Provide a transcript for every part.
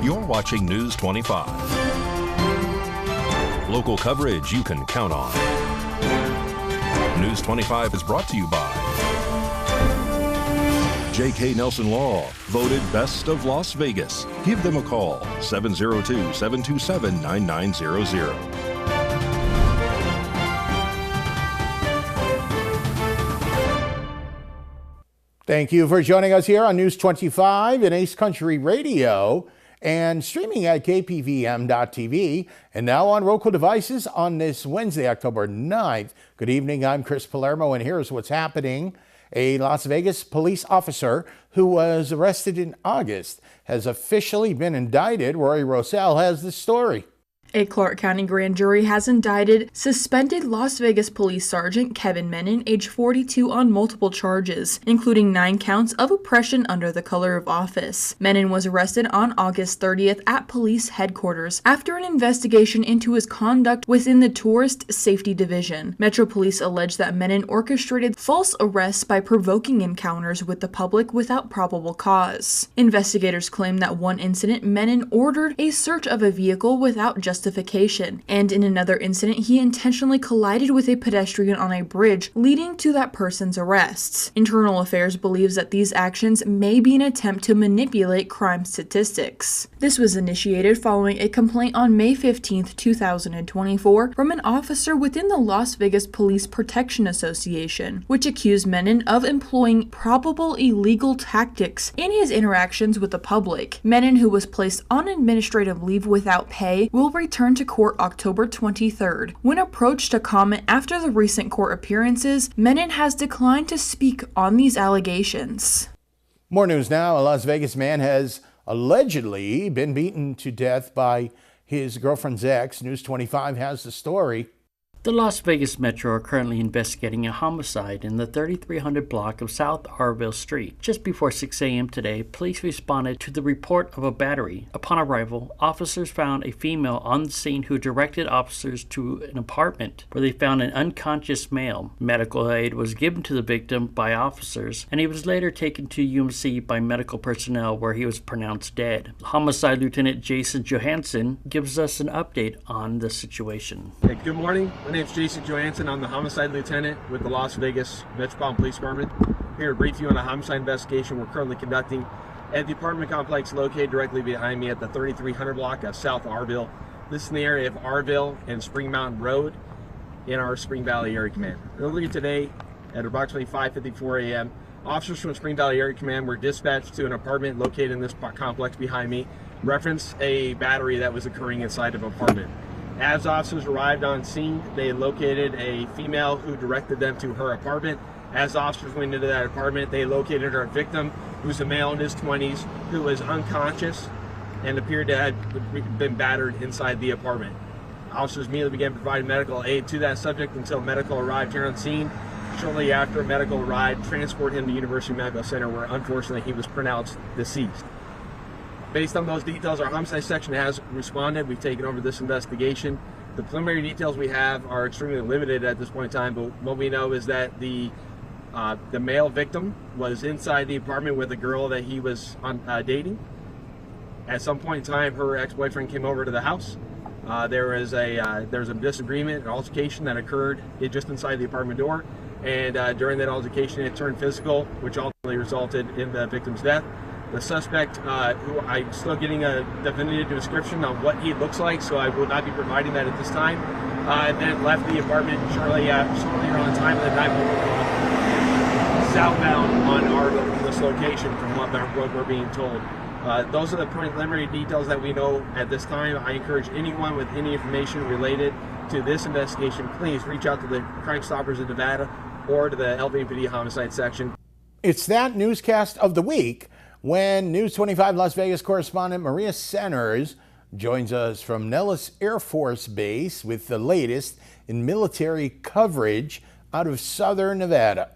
You're watching News 25. Local coverage you can count on. News 25 is brought to you by J.K. Nelson Law, voted Best of Las Vegas. Give them a call, 702-727-9900. Thank you for joining us here on News 25 and Ace Country Radio and streaming at KPVM.TV and now on local devices on this Wednesday, October 9th. Good evening, I'm Chris Palermo, and here's what's happening. A Las Vegas police officer who was arrested in August has officially been indicted. Rory Rosell has the story. A Clark County grand jury has indicted suspended Las Vegas Police Sergeant Kevin Menon, age 42, on multiple charges, including 9 counts of oppression under the color of office. Menon was arrested on August 30th at police headquarters after an investigation into his conduct within the Tourist Safety Division. Metro Police alleged that Menon orchestrated false arrests by provoking encounters with the public without probable cause. Investigators claim that one incident, Menon ordered a search of a vehicle without justification, and in another incident he intentionally collided with a pedestrian on a bridge, leading to that person's arrests. Internal Affairs believes that these actions may be an attempt to manipulate crime statistics. This was initiated following a complaint on May 15, 2024 from an officer within the Las Vegas Police Protection Association, which accused Menon of employing probable illegal tactics in his interactions with the public. Menon, who was placed on administrative leave without pay, will return to court October 23rd. When approached to comment after the recent court appearances, Menon has declined to speak on these allegations. More news now. A Las Vegas man has allegedly been beaten to death by his girlfriend's ex. News 25 has the story. The Las Vegas Metro are currently investigating a homicide in the 3300 block of South Arville Street. Just before 6 a.m. today, police responded to the report of a battery. Upon arrival, officers found a female on the scene who directed officers to an apartment where they found an unconscious male. Medical aid was given to the victim by officers, and he was later taken to UMC by medical personnel where he was pronounced dead. Homicide Lieutenant Jason Johansson gives us an update on the situation. Hey, good morning. My name is Jason Johansson. I'm the Homicide Lieutenant with the Las Vegas Metropolitan Police Department. Here to brief you on a homicide investigation we're currently conducting at the apartment complex located directly behind me at the 3300 block of South Arville. This is in the area of Arville and Spring Mountain Road in our Spring Valley Area Command. Earlier today at approximately 5:54 a.m., officers from Spring Valley Area Command were dispatched to an apartment located in this complex behind me, referenced a battery that was occurring inside of an apartment. As officers arrived on scene, they located a female who directed them to her apartment. As officers went into that apartment, they located our victim, who's a male in his 20s, who was unconscious and appeared to have been battered inside the apartment. Officers immediately began providing medical aid to that subject until medical arrived here on scene. Shortly after medical arrived, transported him to University Medical Center, where unfortunately he was pronounced deceased. Based on those details, our homicide section has responded. We've taken over this investigation. The preliminary details we have are extremely limited at this point in time, but what we know is that the male victim was inside the apartment with a girl that he was dating. At some point in time, her ex-boyfriend came over to the house. There was a disagreement, an altercation that occurred just inside the apartment door, and during that altercation, it turned physical, which ultimately resulted in the victim's death. The suspect, who I'm still getting a definitive description on what he looks like, so I will not be providing that at this time, then left the apartment shortly around the time of the 911 call, southbound on Arville from this location from what we're being told. Those are the preliminary details that we know at this time. I encourage anyone with any information related to this investigation, please reach out to the Crime Stoppers of Nevada or to the LVPD Homicide Section. It's that newscast of the week when News 25 Las Vegas correspondent Maria Centers joins us from Nellis Air Force Base with the latest in military coverage out of southern Nevada.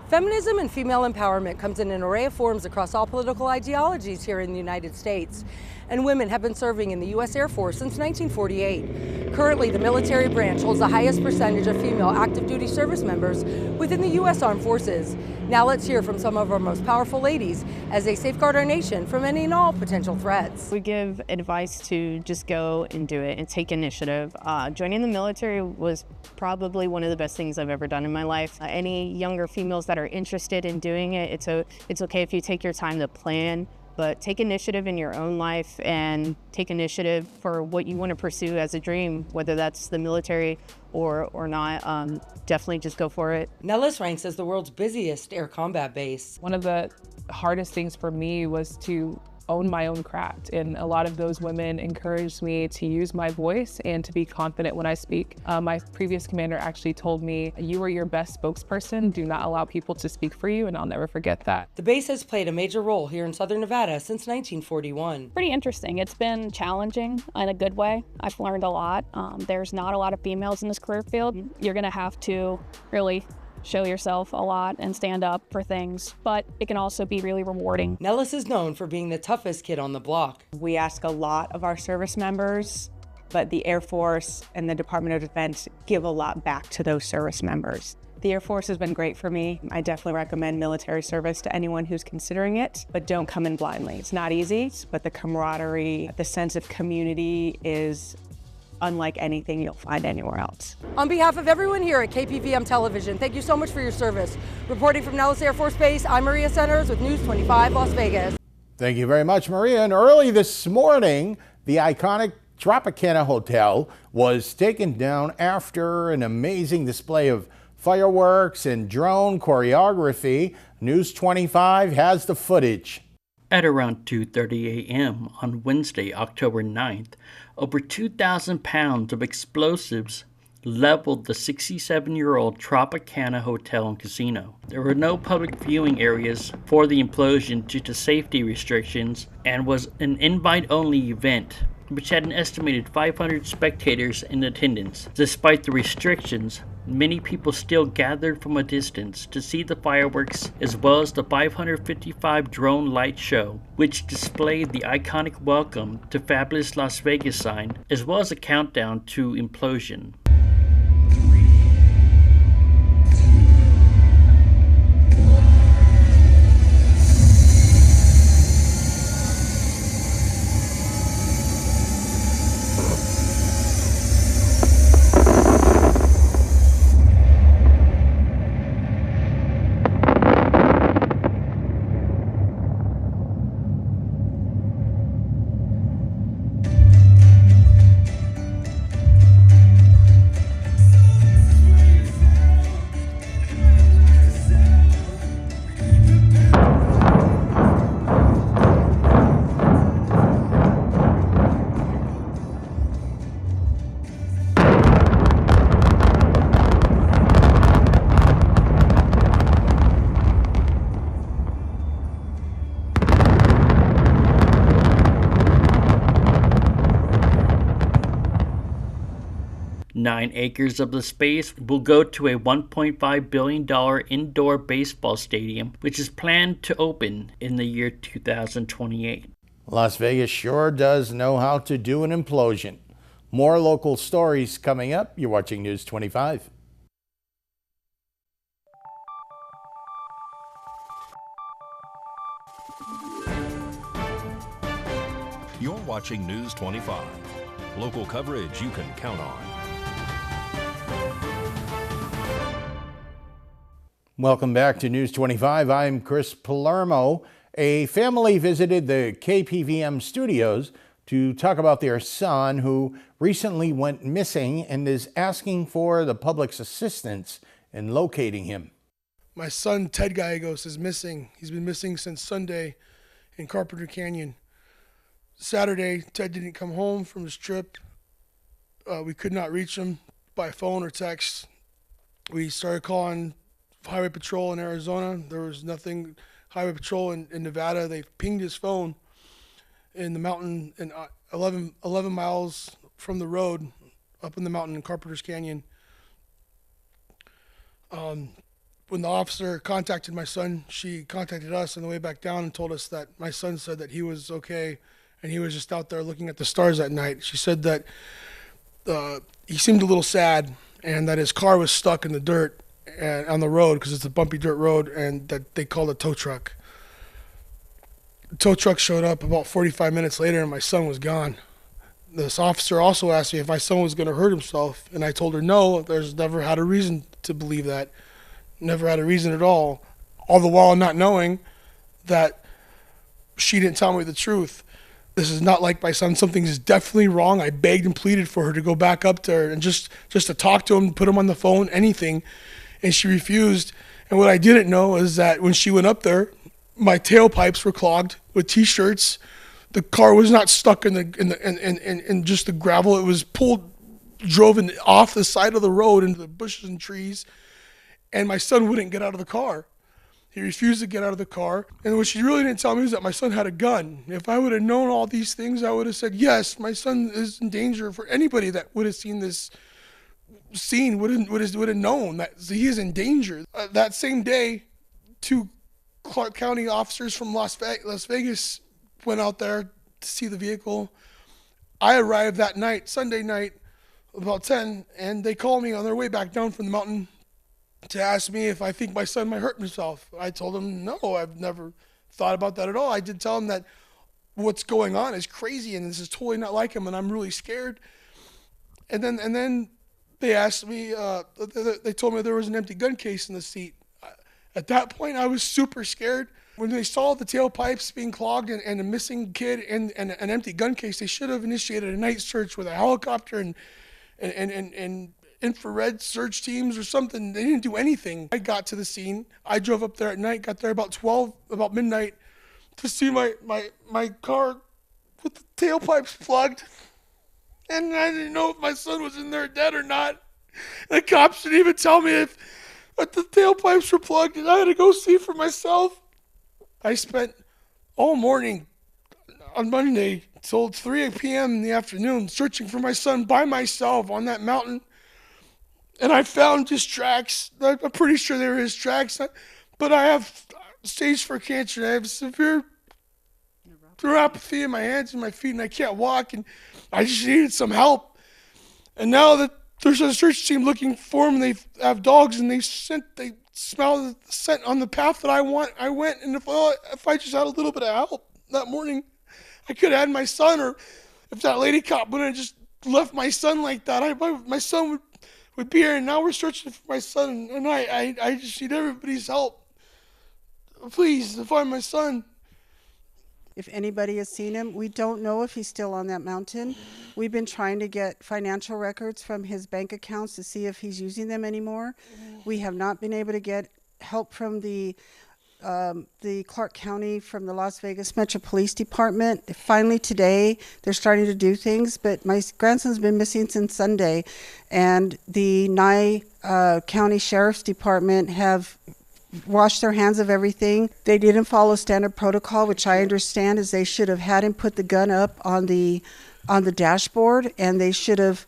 Feminism and female empowerment comes in an array of forms across all political ideologies here in the United States. And women have been serving in the U.S. Air Force since 1948. Currently, the military branch holds the highest percentage of female active duty service members within the U.S. Armed Forces. Now let's hear from some of our most powerful ladies as they safeguard our nation from any and all potential threats. We give advice to just go and do it and take initiative. Joining the military was probably one of the best things I've ever done in my life. Any younger females that are interested in doing it, it's okay if you take your time to plan, but take initiative in your own life and take initiative for what you want to pursue as a dream, whether that's the military or not. Definitely just go for it. Nellis ranks as the world's busiest air combat base. One of the hardest things for me was to own my own craft, and a lot of those women encouraged me to use my voice and to be confident when I speak. My previous commander actually told me, "You are your best spokesperson. Do not allow people to speak for you," and I'll never forget that. The base has played a major role here in Southern Nevada since 1941. Pretty interesting. It's been challenging in a good way. I've learned a lot. There's not a lot of females in this career field. You're going to have to really show yourself a lot and stand up for things, but it can also be really rewarding. Nellis is known for being the toughest kid on the block. We ask a lot of our service members, but the Air Force and the Department of Defense give a lot back to those service members. The Air Force has been great for me. I definitely recommend military service to anyone who's considering it, but don't come in blindly. It's not easy, but the camaraderie, the sense of community is unlike anything you'll find anywhere else. On behalf of everyone here at KPVM Television, thank you so much for your service. Reporting from Nellis Air Force Base, I'm Maria Centers with News 25 Las Vegas. Thank you very much, Maria. And early this morning, the iconic Tropicana Hotel was taken down after an amazing display of fireworks and drone choreography. News 25 has the footage. At around 2:30 a.m. on Wednesday, October 9th, over 2,000 pounds of explosives leveled the 67-year-old Tropicana Hotel and Casino. There were no public viewing areas for the implosion due to safety restrictions and was an invite-only event, which had an estimated 500 spectators in attendance. Despite the restrictions, many people still gathered from a distance to see the fireworks as well as the 555 drone light show, which displayed the iconic "Welcome to Fabulous Las Vegas" sign, as well as a countdown to implosion. Nine acres of the space will go to a $1.5 billion indoor baseball stadium, which is planned to open in the year 2028. Las Vegas sure does know how to do an implosion. More local stories coming up. You're watching News 25. You're watching News 25. Local coverage you can count on. Welcome back to News 25. I'm Chris Palermo. A family visited the KPVM studios to talk about their son who recently went missing and is asking for the public's assistance in locating him. My son, Ted Gallegos, is missing. He's been missing since Sunday in Carpenter Canyon. Saturday, Ted didn't come home from his trip. We could not reach him by phone or text. We started calling Highway Patrol in Arizona. There was nothing. Highway Patrol in Nevada, they pinged his phone in the mountain in 11 miles from the road up in the mountain in Carpenter's Canyon. When the officer contacted my son, she contacted us on the way back down and told us that my son said that he was okay and he was just out there looking at the stars at night. She said that he seemed a little sad and that his car was stuck in the dirt and on the road because it's a bumpy dirt road, and that they called a tow truck. The tow truck showed up about 45 minutes later, and my son was gone. This officer also asked me if my son was going to hurt himself, and I told her no, there's never had a reason to believe that. Never had a reason at all the while not knowing that she didn't tell me the truth. This is not like my son. Something is definitely wrong. I begged and pleaded for her to go back up there and just to talk to him, put him on the phone, anything, and she refused. And what I didn't know is that when she went up there, my tailpipes were clogged with T-shirts. The car was not stuck in just the gravel. It was drove off the side of the road into the bushes and trees, and my son wouldn't get out of the car. He refused to get out of the car. And what she really didn't tell me was that my son had a gun. If I would have known all these things, I would have said, yes, my son is in danger. For anybody that would have seen this scene would have known that he is in danger. That same day, 2 Clark County officers from Las Vegas went out there to see the vehicle. I arrived that night, Sunday night, about 10, and they called me on their way back down from the mountain to ask me if I think my son might hurt himself. I told them, no, I've never thought about that at all. I did tell him that what's going on is crazy and this is totally not like him and I'm really scared. And then they asked me, they told me there was an empty gun case in the seat. At that point, I was super scared. When they saw the tailpipes being clogged and a missing kid and an empty gun case, they should have initiated a night search with a helicopter and infrared search teams or something. They didn't do anything. I got to the scene. I drove up there at night, got there about midnight to see my car with the tailpipes plugged. And I didn't know if my son was in there dead or not. The cops didn't even tell me if the tailpipes were plugged, and I had to go see for myself. I spent all morning on Monday till 3 p.m. in the afternoon searching for my son by myself on that mountain. And I found his tracks. I'm pretty sure they were his tracks. But I have stage 4 cancer. I have severe neuropathy in my hands and my feet, and I can't walk. And I just needed some help. And now that there's a search team looking for him, they have dogs, and they smell the scent on the path that I went. And if I just had a little bit of help that morning, I could have had my son. Or if that lady cop wouldn't have just left my son like that, my son would be here. And now we're searching for my son, and I just need everybody's help. Please, to find my son. If anybody has seen him, we don't know if he's still on that mountain. We've been trying to get financial records from his bank accounts to see if he's using them anymore. We have not been able to get help from the Clark County, from the Las Vegas Metro Police Department. Finally today, they're starting to do things, but my grandson's been missing since Sunday, and the Nye County Sheriff's Department have washed their hands of everything. They didn't follow standard protocol, which I understand is they should have had him put the gun up on the dashboard, and they should have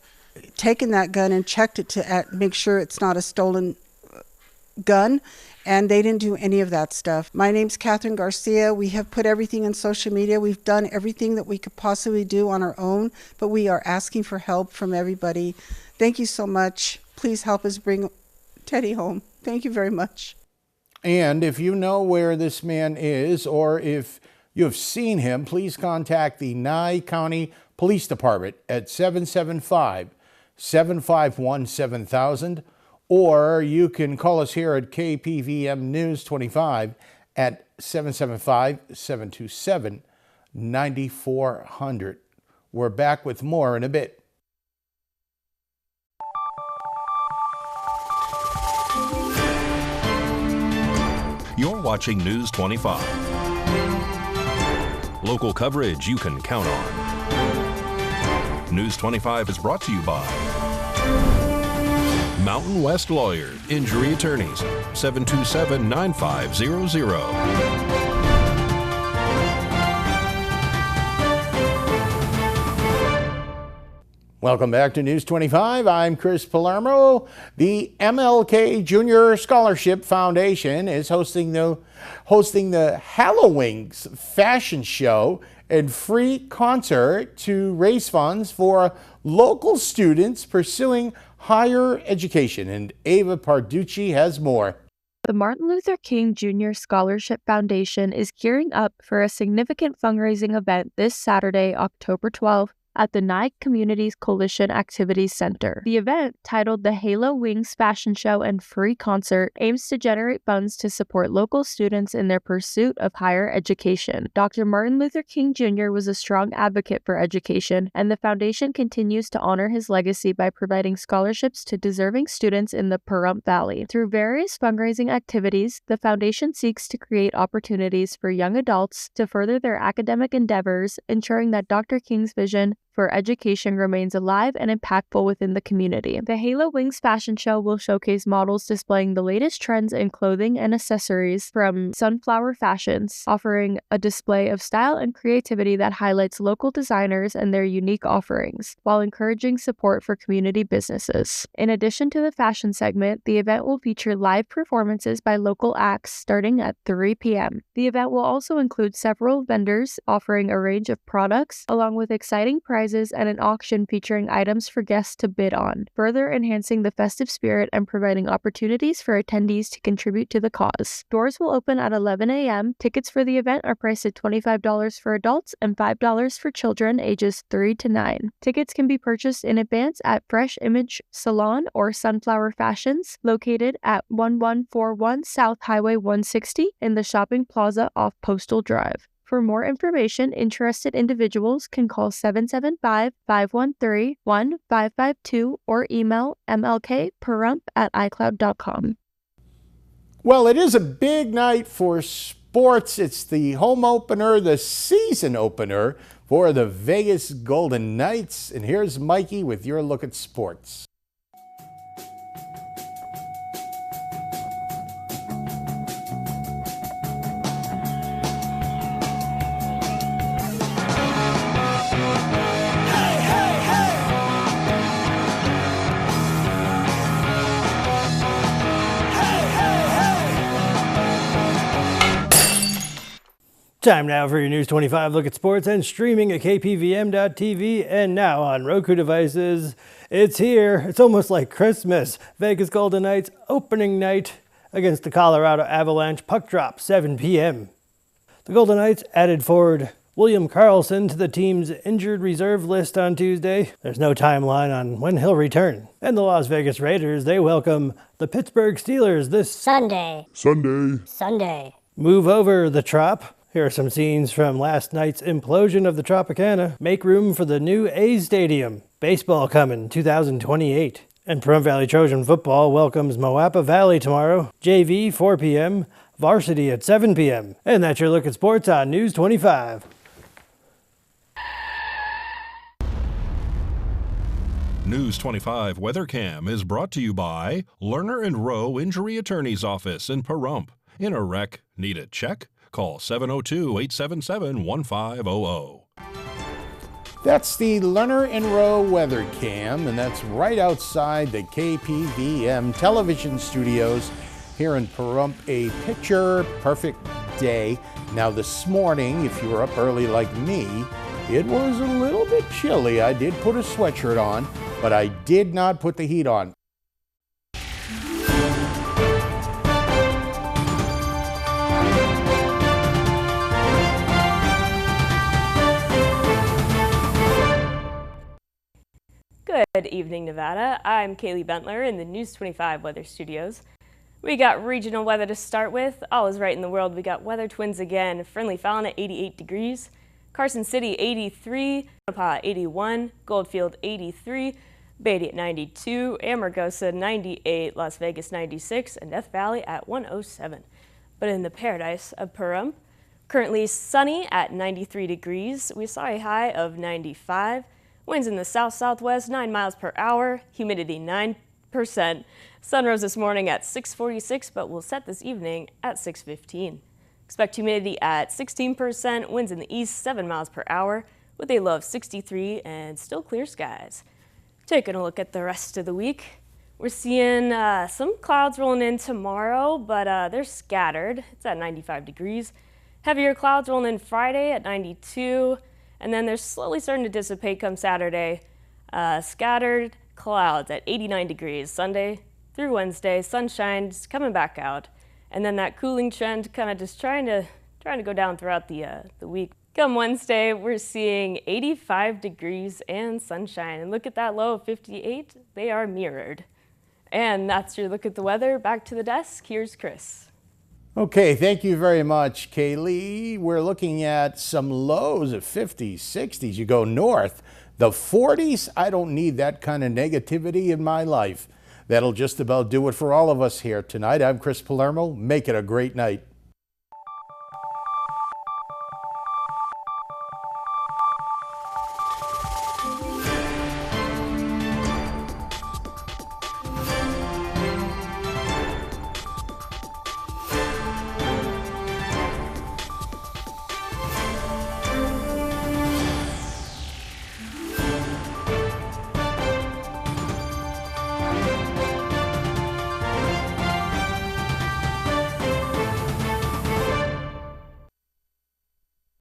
taken that gun and checked it to make sure it's not a stolen gun, and they didn't do any of that stuff. My name's Catherine Garcia. We have put everything in social media. We've done everything that we could possibly do on our own, but we are asking for help from everybody. Thank you so much. Please help us bring Teddy home. Thank you very much. And if you know where this man is, or if you have seen him, please contact the Nye County Police Department at 775-751-7000, or you can call us here at KPVM News 25 at 775-727-9400. We're back with more in a bit. You're watching News 25. Local coverage you can count on. News 25 is brought to you by Mountain West Lawyer, Injury Attorneys, 727-9500. Welcome back to News 25. I'm Chris Palermo. The MLK Junior Scholarship Foundation is hosting the Halloween's fashion show and free concert to raise funds for local students pursuing higher education. And Ava Parducci has more. The Martin Luther King Jr. Scholarship Foundation is gearing up for a significant fundraising event this Saturday, October 12th, at the Nye Communities Coalition Activities Center. The event, titled the Halo Wings Fashion Show and Free Concert, aims to generate funds to support local students in their pursuit of higher education. Dr. Martin Luther King Jr. was a strong advocate for education, and the foundation continues to honor his legacy by providing scholarships to deserving students in the Pahrump Valley. Through various fundraising activities, the foundation seeks to create opportunities for young adults to further their academic endeavors, ensuring that Dr. King's vision for education remains alive and impactful within the community. The Halo Wings Fashion Show will showcase models displaying the latest trends in clothing and accessories from Sunflower Fashions, offering a display of style and creativity that highlights local designers and their unique offerings, while encouraging support for community businesses. In addition to the fashion segment, the event will feature live performances by local acts starting at 3 p.m. The event will also include several vendors offering a range of products, along with exciting prizes and an auction featuring items for guests to bid on, further enhancing the festive spirit and providing opportunities for attendees to contribute to the cause. Doors will open at 11 a.m. Tickets for the event are priced at $25 for adults and $5 for children ages 3 to 9. Tickets can be purchased in advance at Fresh Image Salon or Sunflower Fashions, located at 1141 South Highway 160 in the shopping plaza off Postal Drive. For more information, interested individuals can call 775-513-1552 or email mlkpahrump@icloud.com. Well, it is a big night for sports. It's the home opener, the season opener for the Vegas Golden Knights. And here's Mikey with your look at sports. Time now for your News 25 look at sports and streaming at KPVM.TV and now on Roku devices. It's here. It's almost like Christmas. Vegas Golden Knights opening night against the Colorado Avalanche. Puck drop 7 p.m. The Golden Knights added forward William Karlsson to the team's injured reserve list on Tuesday. There's no timeline on when he'll return. And the Las Vegas Raiders, they welcome the Pittsburgh Steelers this Sunday. Move over the Trop. Here are some scenes from last night's implosion of the Tropicana. Make room for the new A's Stadium. Baseball coming 2028. And Pahrump Valley Trojan football welcomes Moapa Valley tomorrow. JV 4 p.m. Varsity at 7 p.m. And that's your look at sports on News 25. News 25 Weather Cam is brought to you by Lerner and Rowe Injury Attorney's Office in Pahrump. In a wreck, need a check? Call 702-877-1500. That's the Lerner and Rowe Weather Cam, and that's right outside the KPVM television studios here in Pahrump. A picture-perfect day. Now this morning, if you were up early like me, it was a little bit chilly. I did put a sweatshirt on, but I did not put the heat on. Good evening, Nevada. I'm Kaylee Bentler in the News 25 Weather Studios. We got regional weather to start with. All is right in the world. We got weather twins again. Friendly Fallon at 88 degrees. Carson City 83, Tonopah 81, Goldfield 83, Beatty at 92, Amargosa 98, Las Vegas 96, and Death Valley at 107. But in the paradise of Pahrump, currently sunny at 93 degrees. We saw a high of 95. Winds in the south-southwest, 9 miles per hour, humidity 9%. Sun rose this morning at 6:46, but will set this evening at 6:15. Expect humidity at 16%, winds in the east 7 miles per hour, with a low of 63 and still clear skies. Taking a look at the rest of the week, we're seeing some clouds rolling in tomorrow, but they're scattered. It's at 95 degrees. Heavier clouds rolling in Friday at 92. And then they're slowly starting to dissipate come Saturday. Scattered clouds at 89 degrees Sunday through Wednesday. Sunshine just coming back out, and then that cooling trend kind of just trying to go down throughout the week. Come Wednesday, we're seeing 85 degrees and sunshine, and look at that low of 58. They are mirrored. And that's your look at the weather. Back to the desk. Here's Chris. Okay, thank you very much, Kaylee. We're looking at some lows of 50s, 60s. You go north, the 40s. I don't need that kind of negativity in my life. That'll just about do it for all of us here tonight. I'm Chris Palermo. Make it a great night.